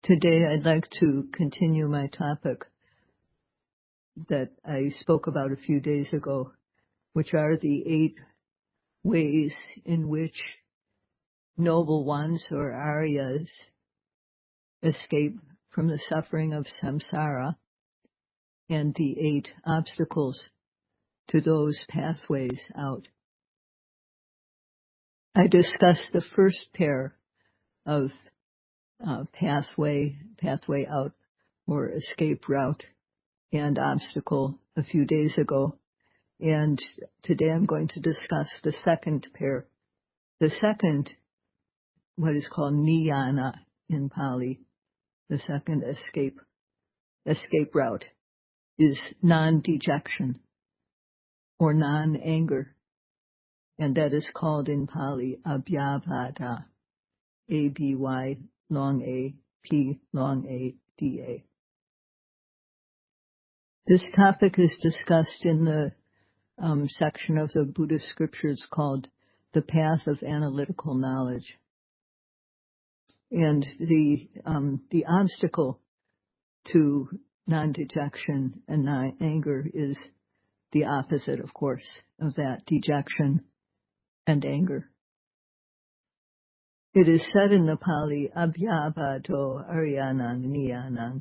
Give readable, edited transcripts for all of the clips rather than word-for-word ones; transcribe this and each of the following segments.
Today I'd like to continue my topic that I spoke about a few days ago, which are the 8 ways in which noble ones or Aryas escape from the suffering of samsara, and the 8 obstacles to those pathways out. I discussed the first pair of pathway out or escape route and obstacle a few days ago, and today I'm going to discuss the second pair. The second, what is called niyana in Pali, the second escape route, is non-dejection or non-anger, and that is called in Pali abhyavada, A-B-Y long A, P long A, D-A. This topic is discussed in the section of the Buddhist scriptures called The Path of Analytical Knowledge. And the obstacle to non-dejection and non-anger is the opposite, of course, of that, dejection and anger. It is said in the Pali, abhyavado aryanang niyanang,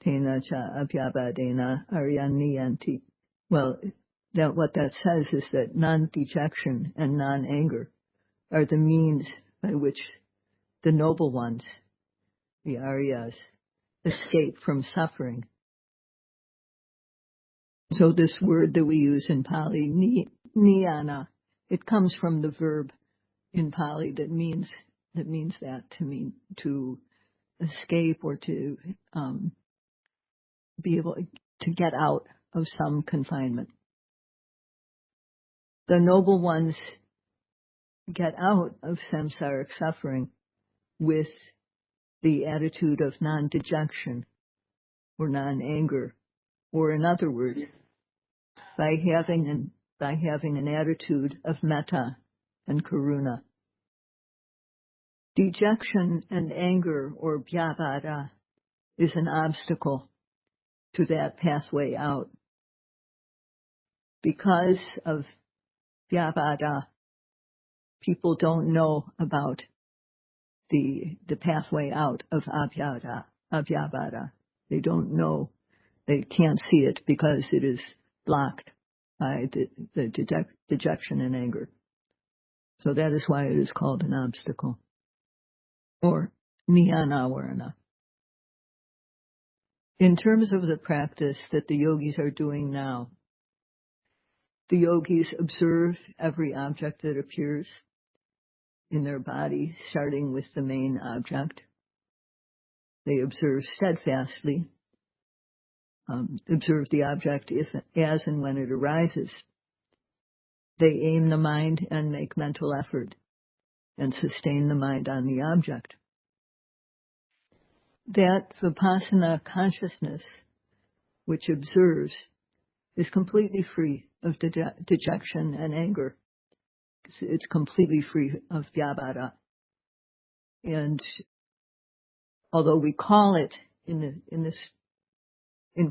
tena cha abhyavadena aryaniyanti. Well, what that says is that non-dejection and non-anger are the means by which the noble ones, the Aryas, escape from suffering. So this word that we use in Pali, niyana, it comes from the verb in Pali that means that to escape or to be able to get out of some confinement. The noble ones get out of samsaric suffering with the attitude of non-dejection or non-anger, or in other words, by having an attitude of metta and karuna. Dejection and anger, or bhyavada, is an obstacle to that pathway out. Because of bhyavada, people don't know about the pathway out of abhyavada. They don't know, they can't see it because it is blocked by the dejection and anger. So that is why it is called an obstacle, or niyanavarana. In terms of the practice that the yogis are doing now, the yogis observe every object that appears in their body, starting with the main object. They observe steadfastly, observe the object as and when it arises. They aim the mind and make mental effort and sustain the mind on the object. That vipassana consciousness, which observes, is completely free of dejection and anger. It's completely free of bhyavada. And although we call it in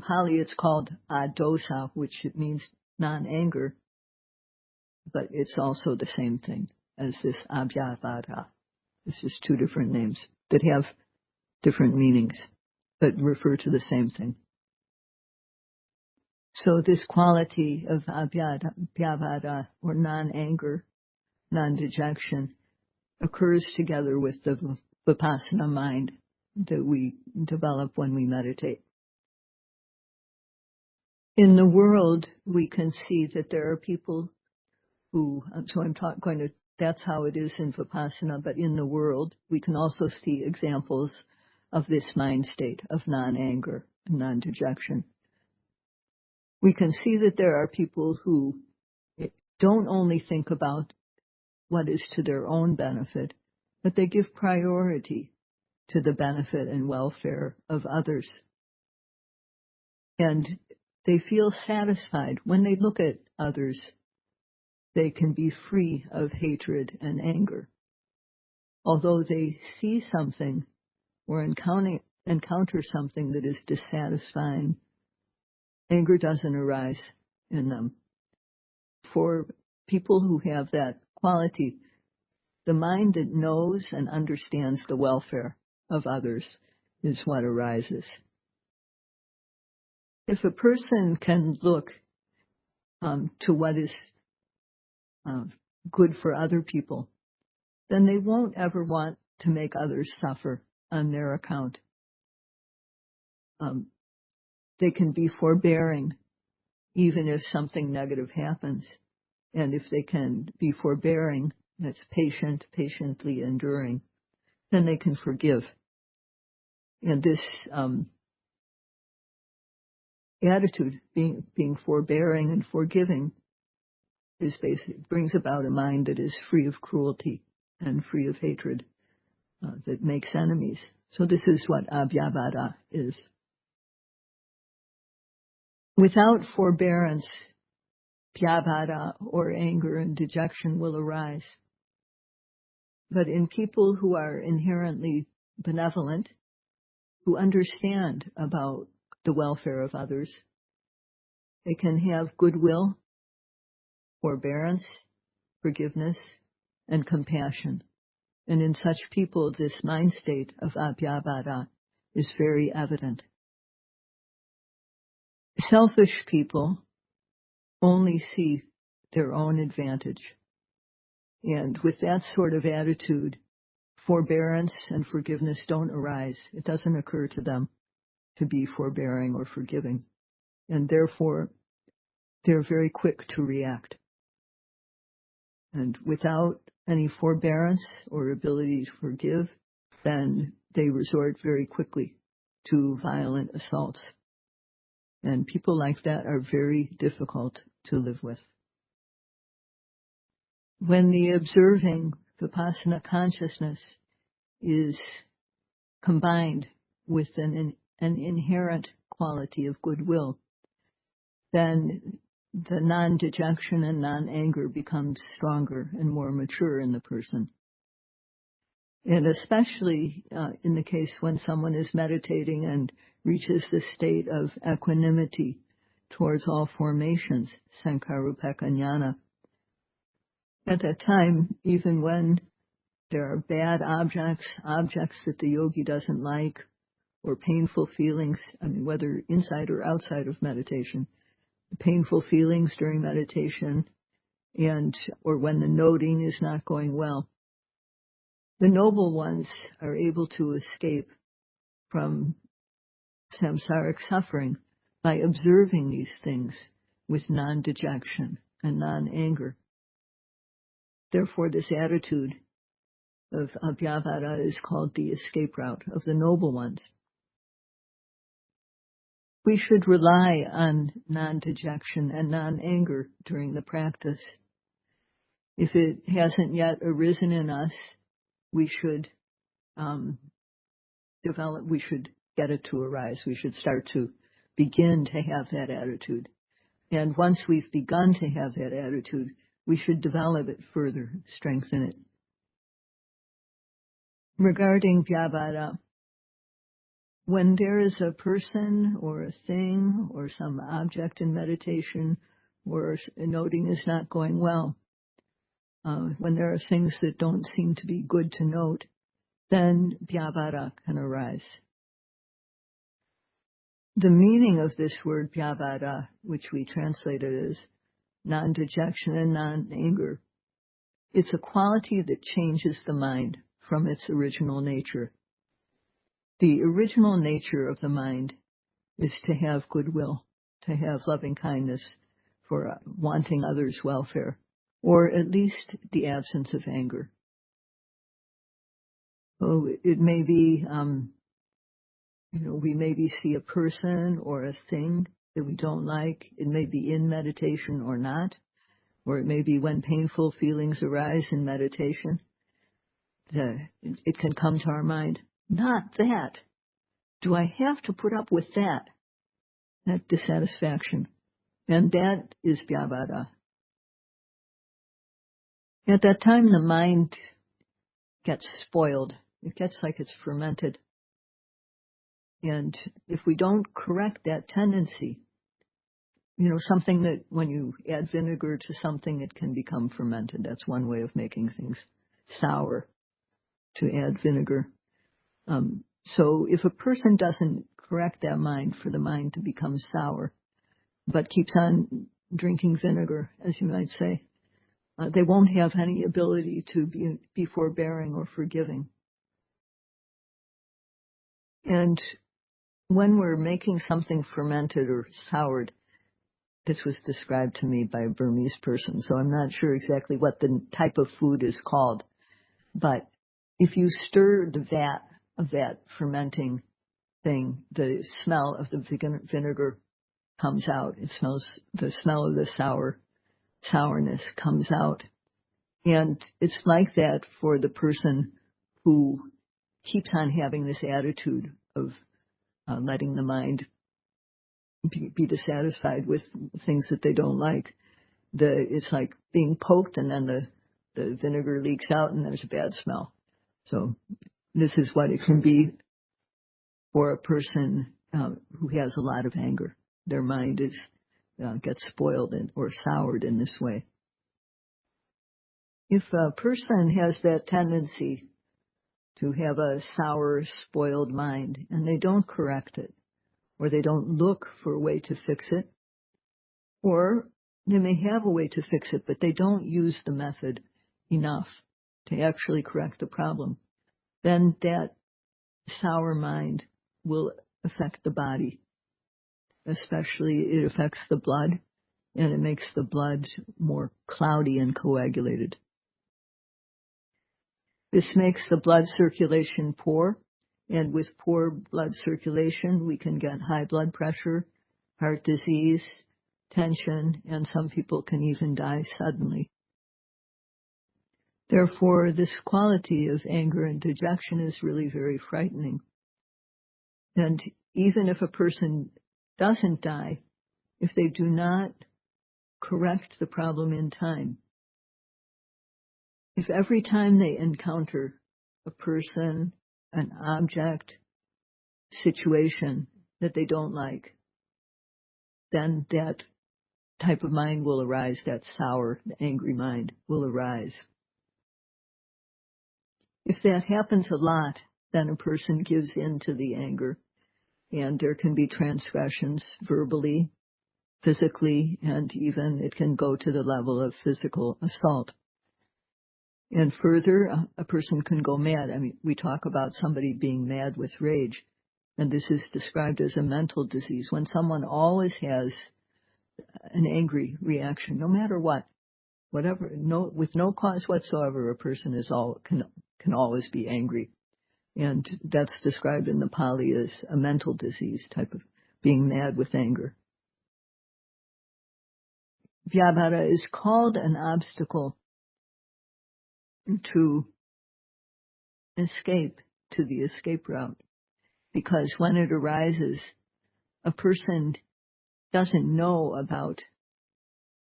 Pali, it's called adosa, which means non-anger, but it's also the same thing as this abhyavada. It's just 2 different names that have different meanings, but refer to the same thing. So this quality of abhyavada, or non-anger, non-dejection, occurs together with the vipassana mind that we develop when we meditate. In the world, we can see that there are people who, that's how it is in vipassana, but in the world, we can also see examples of this mind state of non-anger and non-dejection. We can see that there are people who don't only think about what is to their own benefit, but they give priority to the benefit and welfare of others. And they feel satisfied when they look at others. They can be free of hatred and anger. Although they see something or encounter something that is dissatisfying, anger doesn't arise in them. For people who have that quality, the mind that knows and understands the welfare of others is what arises. If a person can look to what is good for other people, then they won't ever want to make others suffer on their account. They can be forbearing even if something negative happens. And if they can be forbearing, that's patiently enduring, then they can forgive. And this attitude, being forbearing and forgiving, brings about a mind that is free of cruelty and free of hatred, that makes enemies. So this is what Avyavada is. Without forbearance, Vyavada, or anger and dejection, will arise. But in people who are inherently benevolent, who understand about the welfare of others, they can have goodwill, forbearance, forgiveness, and compassion. And in such people, this mind state of Avyavada is very evident. Selfish people only see their own advantage. And with that sort of attitude, forbearance and forgiveness don't arise. It doesn't occur to them to be forbearing or forgiving. And therefore, they're very quick to react. And without any forbearance or ability to forgive, then they resort very quickly to violent assaults. And people like that are very difficult to live with. When the observing Vipassana consciousness is combined with an inherent quality of goodwill, then the non-dejection and non-anger becomes stronger and more mature in the person. And especially in the case when someone is meditating and reaches the state of equanimity towards all formations, Sankarupeka Jnana. At that time, even when there are bad objects that the yogi doesn't like, or painful feelings, whether inside or outside of meditation, painful feelings during meditation, or when the noting is not going well, the noble ones are able to escape from samsaric suffering by observing these things with non-dejection and non-anger. Therefore, this attitude of Avyavada is called the escape route of the noble ones. We should rely on non-dejection and non-anger during the practice. If it hasn't yet arisen in us, we should we should get it to arise. We should start to begin to have that attitude. And once we've begun to have that attitude, we should develop it further, strengthen it. Regarding Vyavada, when there is a person or a thing or some object in meditation or noting is not going well, when there are things that don't seem to be good to note, then Vyavada can arise. The meaning of this word Vyavada, which we translated as non-dejection and non-anger, it's a quality that changes the mind from its original nature. The original nature of the mind is to have goodwill, to have loving kindness for wanting others' welfare, or at least the absence of anger. So it may be, we maybe see a person or a thing that we don't like. It may be in meditation or not, or it may be when painful feelings arise in meditation. It can come to our mind, not that. Do I have to put up with that? That dissatisfaction. And that is Vyavada. At that time, the mind gets spoiled. It gets like it's fermented. And if we don't correct that tendency, something that when you add vinegar to something, it can become fermented. That's one way of making things sour, to add vinegar. So if a person doesn't correct that mind for the mind to become sour, but keeps on drinking vinegar, as you might say, they won't have any ability to be forbearing or forgiving. And when we're making something fermented or soured, this was described to me by a Burmese person, so I'm not sure exactly what the type of food is called. But if you stir the vat of that fermenting thing, the smell of the vinegar comes out. The smell of the sourness comes out. And it's like that for the person who keeps on having this attitude of letting the mind be dissatisfied with things that they don't like. It's like being poked, and then the vinegar leaks out and there's a bad smell. So this is what it can be for a person who has a lot of anger. Their mind gets spoiled or soured in this way. If a person has that tendency to have a sour, spoiled mind, and they don't correct it, or they don't look for a way to fix it, or they may have a way to fix it, but they don't use the method enough to actually correct the problem, then that sour mind will affect the body. Especially it affects the blood, and it makes the blood more cloudy and coagulated. This makes the blood circulation poor, and with poor blood circulation, we can get high blood pressure, heart disease, tension, and some people can even die suddenly. Therefore, this quality of anger and dejection is really very frightening. And even if a person doesn't die, if they do not correct the problem in time, if every time they encounter a person, an object, situation that they don't like, then that type of mind will arise, that sour, angry mind will arise. If that happens a lot, then a person gives in to the anger, and there can be transgressions verbally, physically, and even it can go to the level of physical assault. And further, a person can go mad. I mean, we talk about somebody being mad with rage, and this is described as a mental disease. When someone always has an angry reaction, no matter what, whatever, with no cause whatsoever, a person can always be angry. And that's described in the Pali as a mental disease type of being mad with anger. Vyabhara is called an obstacle to escape, to the escape route, because when it arises, a person doesn't know about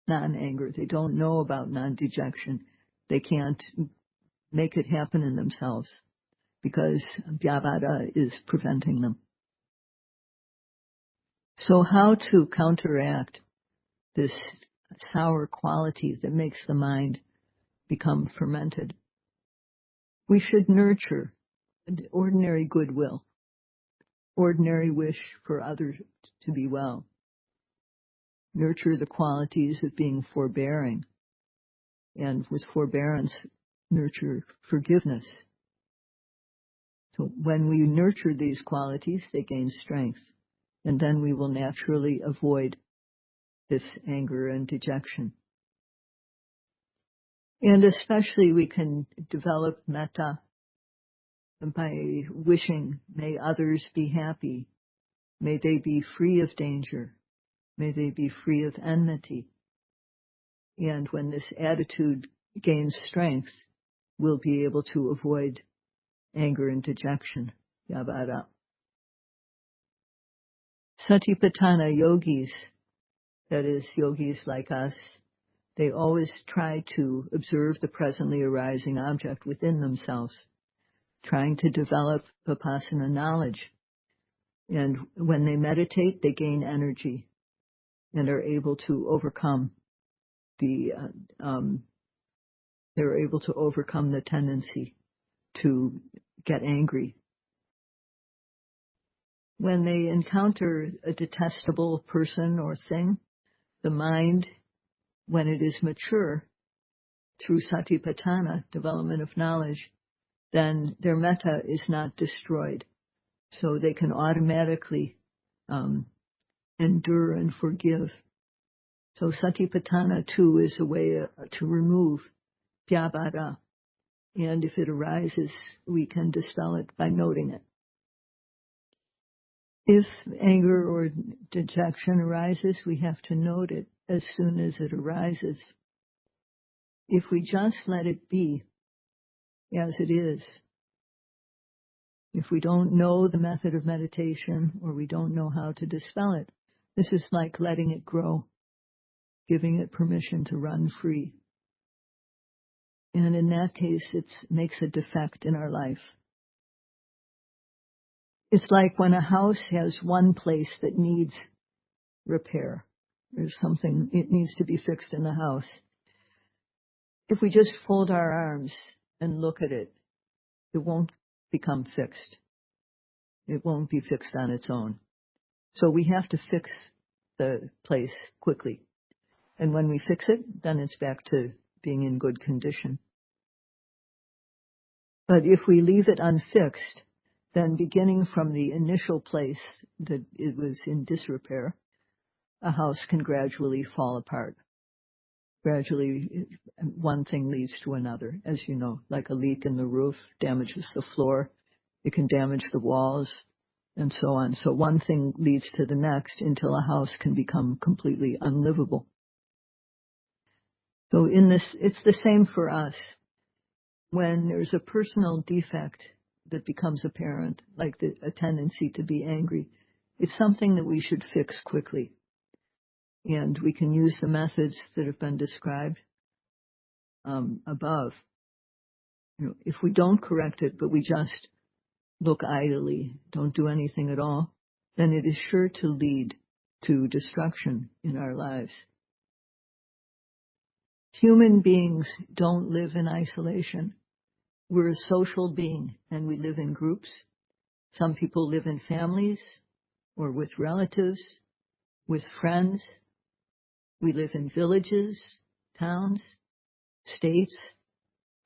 non-anger. They don't know about non-dejection. They can't make it happen in themselves because Vyabhara is preventing them. So how to counteract this sour quality that makes the mind become fermented? We should nurture ordinary goodwill, ordinary wish for others to be well. Nurture the qualities of being forbearing, and with forbearance, nurture forgiveness. So when we nurture these qualities, they gain strength, and then we will naturally avoid this anger and dejection. And especially we can develop metta by wishing, may others be happy, may they be free of danger, may they be free of enmity. And when this attitude gains strength, we'll be able to avoid anger and dejection, Vyabhara. Satipatthana yogis, that is, yogis like us, they always try to observe the presently arising object within themselves, trying to develop Vipassana knowledge. And when they meditate, they gain energy and are able to overcome they're able to overcome the tendency to get angry. When they encounter a detestable person or thing, the mind, when it is mature, through satipatthana, development of knowledge, then their metta is not destroyed. So they can automatically endure and forgive. So satipatthana too is a way to remove vyabhara. And if it arises, we can dispel it by noting it. If anger or dejection arises, we have to note it as soon as it arises. If we just let it be as it is, if we don't know the method of meditation or we don't know how to dispel it, this is like letting it grow, giving it permission to run free. And in that case, it makes a defect in our life. It's like when a house has one place that needs repair. There's something, it needs to be fixed in the house. If we just fold our arms and look at it, it won't become fixed. It won't be fixed on its own. So we have to fix the place quickly. And when we fix it, then it's back to being in good condition. But if we leave it unfixed, then beginning from the initial place that it was in disrepair, a house can gradually fall apart. Gradually, one thing leads to another, as you know, like a leak in the roof damages the floor, it can damage the walls, and so on. So one thing leads to the next until a house can become completely unlivable. So in this, it's the same for us. When there's a personal defect that becomes apparent, like a tendency to be angry, it's something that we should fix quickly. And we can use the methods that have been described above. You know, if we don't correct it, but we just look idly, don't do anything at all, then it is sure to lead to destruction in our lives. Human beings don't live in isolation. We're a social being, and we live in groups. Some people live in families or with relatives, with friends. We live in villages, towns, states,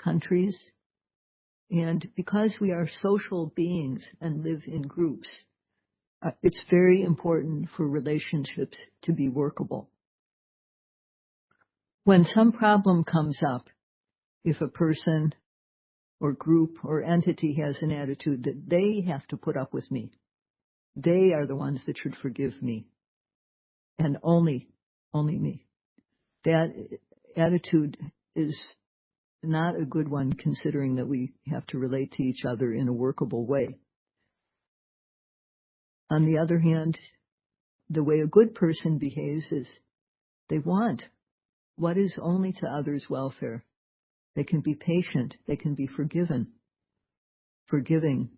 countries. And because we are social beings and live in groups, it's very important for relationships to be workable. When some problem comes up, if a person or group or entity has an attitude that they have to put up with me, they are the ones that should forgive me, and only me. That attitude is not a good one, considering that we have to relate to each other in a workable way. On the other hand, the way a good person behaves is they want what is only to others' welfare. They can be patient, they can be forgiving,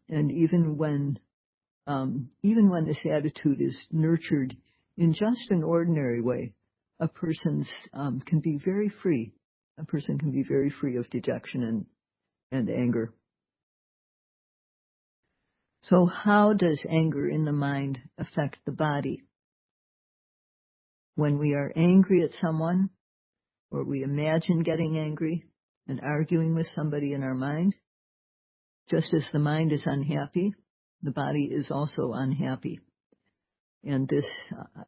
and even when this attitude is nurtured in just an ordinary way, a person can be very free. A person can be very free of dejection and anger. So how does anger in the mind affect the body? When we are angry at someone, or we imagine getting angry and arguing with somebody in our mind, just as the mind is unhappy, the body is also unhappy. And this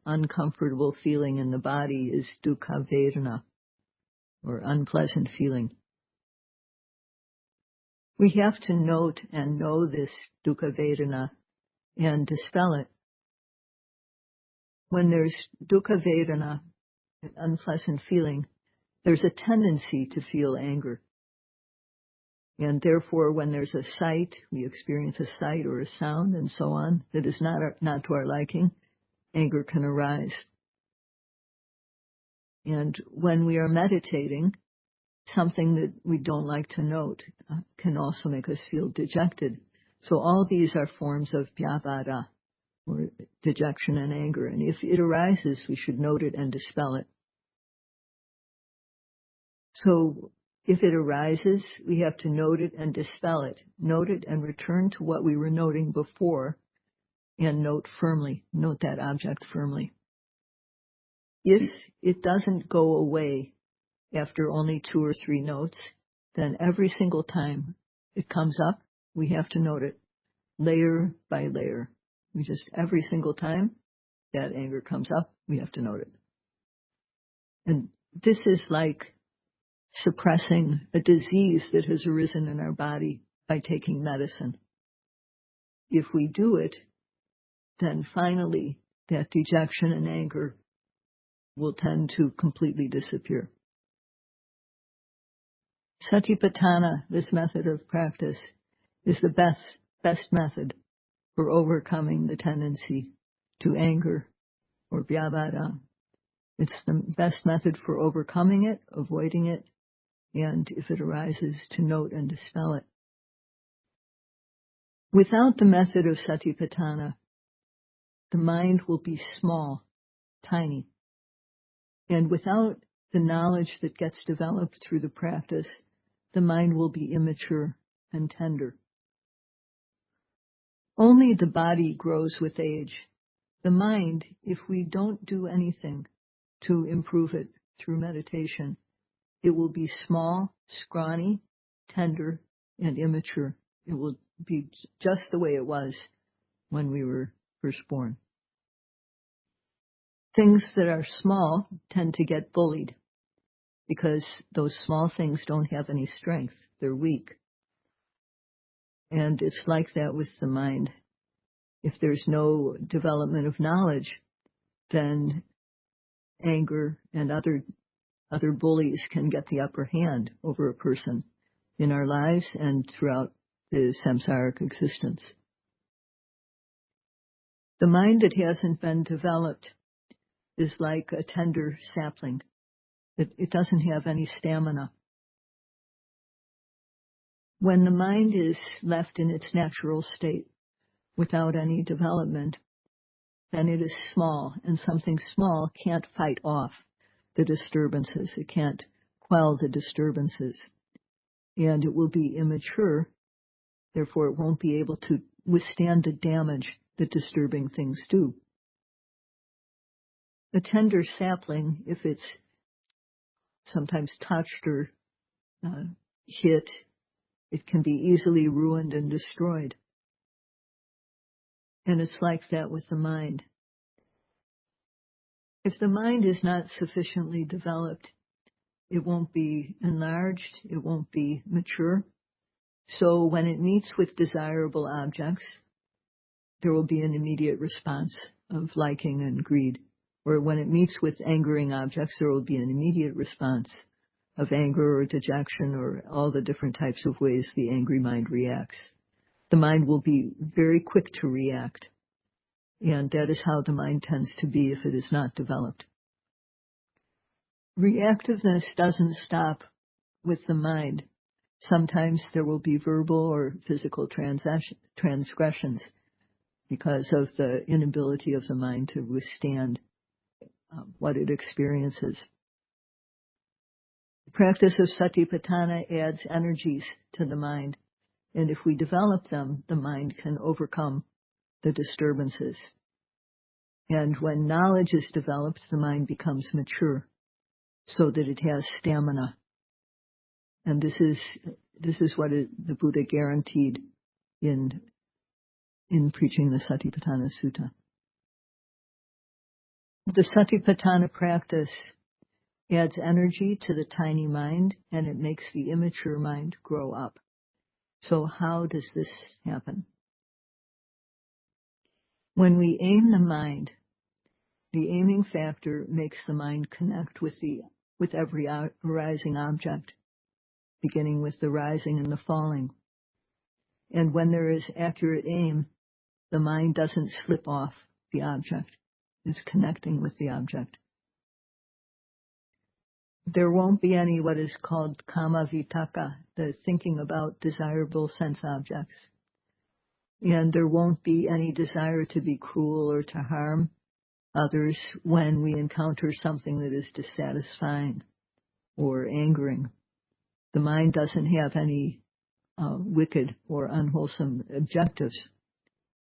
uncomfortable feeling in the body is dukkha vedana, or unpleasant feeling. We have to note and know this dukkha vedana and dispel it. When there's dukkha vedana, an unpleasant feeling, there's a tendency to feel anger. And therefore, when there's a sight, we experience a sight or a sound and so on that is not to our liking, anger can arise. And when we are meditating, something that we don't like to note can also make us feel dejected. So all these are forms of vyabhara, dejection and anger. And if it arises, we should note it and dispel it. So if it arises, we have to note it and dispel it. Note it and return to what we were noting before, and note firmly. Note that object firmly. If it doesn't go away after only 2 or 3 notes, then every single time it comes up, we have to note it, layer by layer. We just, every single time that anger comes up, we have to note it. And this is like suppressing a disease that has arisen in our body by taking medicine. If we do it, then finally that dejection and anger will tend to completely disappear. Satipatthana, this method of practice, is the best method for overcoming the tendency to anger or vyavada. It's the best method for overcoming it, avoiding it, and if it arises, to note and dispel it. Without the method of Satipatthana, the mind will be small, tiny. And without the knowledge that gets developed through the practice, the mind will be immature and tender. Only the body grows with age. The mind, if we don't do anything to improve it through meditation, it will be small, scrawny, tender, and immature. It will be just the way it was when we were first born. Things that are small tend to get bullied because those small things don't have any strength. They're weak. And it's like that with the mind. If there's no development of knowledge, then anger and other bullies can get the upper hand over a person in our lives and throughout the samsaric existence. The mind that hasn't been developed is like a tender sapling. It doesn't have any stamina. When the mind is left in its natural state without any development, then it is small, and something small can't fight off the disturbances. It can't quell the disturbances. And it will be immature, therefore it won't be able to withstand the damage that disturbing things do. A tender sapling, if it's sometimes touched or hit, it can be easily ruined and destroyed. And it's like that with the mind. If the mind is not sufficiently developed, it won't be enlarged, it won't be mature. So when it meets with desirable objects, there will be an immediate response of liking and greed. Or when it meets with angering objects, there will be an immediate response of anger or dejection or all the different types of ways the angry mind reacts. The mind will be very quick to react. And that is how the mind tends to be if it is not developed. Reactiveness doesn't stop with the mind. Sometimes there will be verbal or physical transgressions because of the inability of the mind to withstand what it experiences. The practice of Satipatthana adds energies to the mind, and if we develop them, the mind can overcome the disturbances. And when knowledge is developed, the mind becomes mature so that it has stamina. And this is what the Buddha guaranteed in preaching the Satipatthana Sutta. The Satipatthana practice adds energy to the tiny mind, and it makes the immature mind grow up. So how does this happen? When we aim the mind, the aiming factor makes the mind connect with every arising object, beginning with the rising and the falling. And when there is accurate aim, the mind doesn't slip off the object. It's connecting with the object. There won't be any what is called kama vitaka, the thinking about desirable sense objects. And there won't be any desire to be cruel or to harm others when we encounter something that is dissatisfying or angering. The mind doesn't have any wicked or unwholesome objectives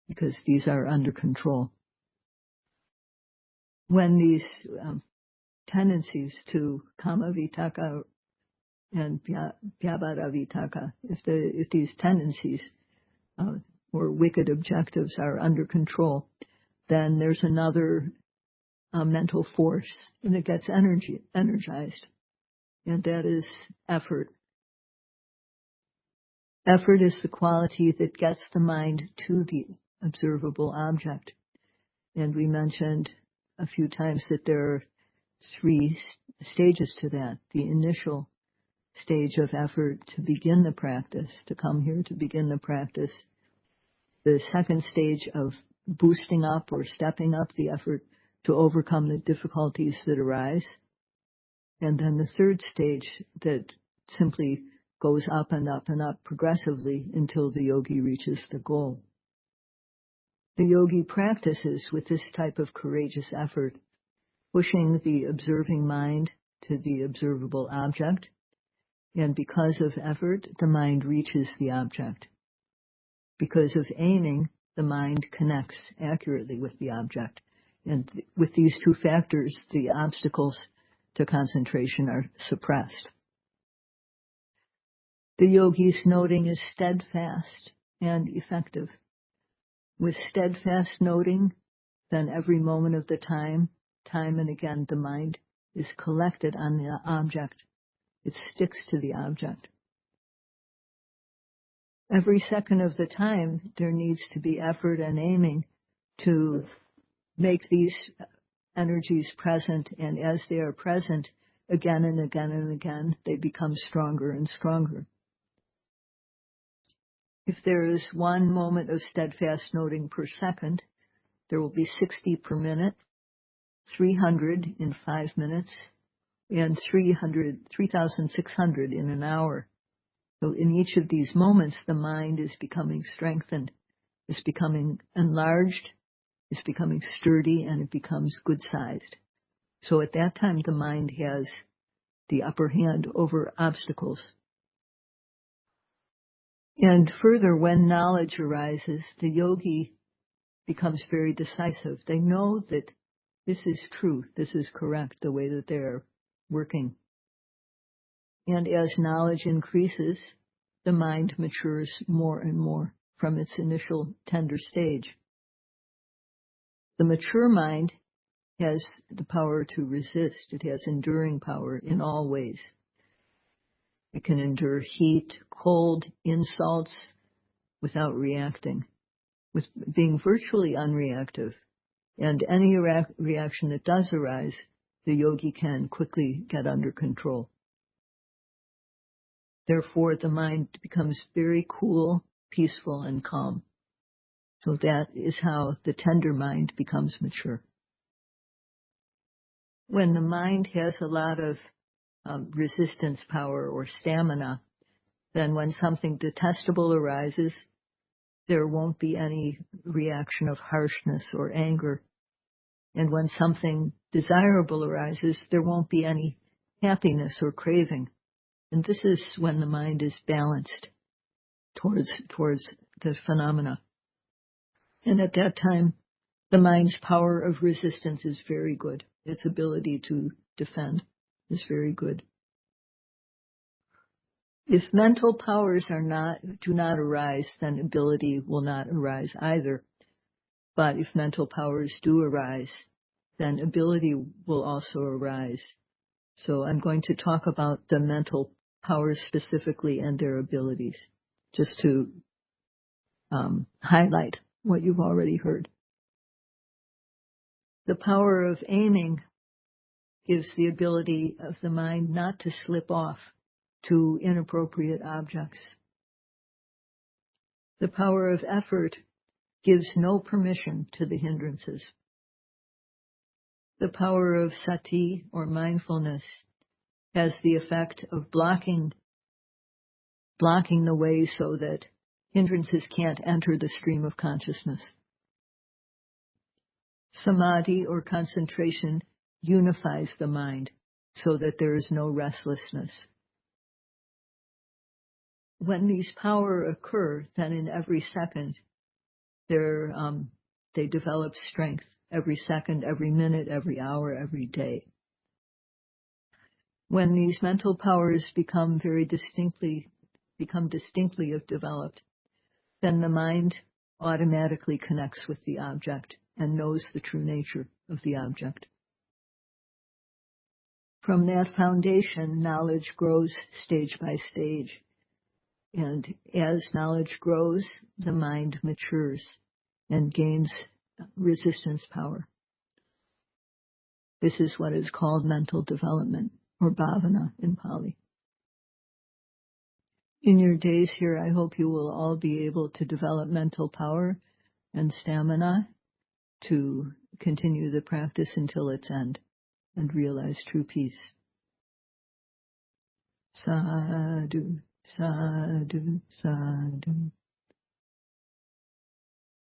because these are under control. When these tendencies to kama vitaka and vyabhara vitaka, if these tendencies or wicked objectives are under control, then there's another mental force that gets energized, and that is effort. Effort is the quality that gets the mind to the observable object. And we mentioned a few times that there are 3 stages to that. The initial stage of effort to begin the practice, to come here to begin the practice. The second stage of boosting up or stepping up the effort to overcome the difficulties that arise. And then the third stage that simply goes up and up and up progressively until the yogi reaches the goal. The yogi practices with this type of courageous effort, pushing the observing mind to the observable object, and because of effort, the mind reaches the object. Because of aiming, the mind connects accurately with the object. And with these 2 factors, the obstacles to concentration are suppressed. The yogi's noting is steadfast and effective. With steadfast noting, then every moment of the time and again, the mind is collected on the object. It sticks to the object. Every second of the time, there needs to be effort and aiming to make these energies present, and as they are present, again and again and again, they become stronger and stronger. If there is 1 moment of steadfast noting per second, there will be 60 per minute, 300 in 5 minutes, and 3,600 in an hour. So in each of these moments, the mind is becoming strengthened, is becoming enlarged, is becoming sturdy, and it becomes good-sized. So at that time, the mind has the upper hand over obstacles. And further, when knowledge arises, the yogi becomes very decisive. They know that this is truth, this is correct, the way that they're working. And as knowledge increases, the mind matures more and more from its initial tender stage. The mature mind has the power to resist. It has enduring power in all ways. It can endure heat, cold, insults without reacting, with being virtually unreactive. And any reaction that does arise, the yogi can quickly get under control. Therefore, the mind becomes very cool, peaceful, and calm. So that is how the tender mind becomes mature. When the mind has a lot of resistance power or stamina, then when something detestable arises, there won't be any reaction of harshness or anger. And when something desirable arises, there won't be any happiness or craving. And this is when the mind is balanced towards the phenomena. And at that time, the mind's power of resistance is very good. Its ability to defend is very good. If mental powers do not arise, then ability will not arise either. But if mental powers do arise, then ability will also arise. So I'm going to talk about the mental powers specifically and their abilities, just to highlight what you've already heard. The power of aiming gives the ability of the mind not to slip off to inappropriate objects. The power of effort gives no permission to the hindrances. The power of sati, or mindfulness, has the effect of blocking the way so that Hindrances can't enter the stream of consciousness. Samadhi, or concentration, unifies the mind so that there is no restlessness. When these power occur, then in every second, they develop strength. Every second, every minute, every hour, every day. When these mental powers become distinctly developed, then the mind automatically connects with the object and knows the true nature of the object. From that foundation, knowledge grows stage by stage. And as knowledge grows, the mind matures and gains resistance power. This is what is called mental development, or bhavana in Pali. In your days here, I hope you will all be able to develop mental power and stamina to continue the practice until its end and realize true peace. Sadhu, sadhu, sadhu.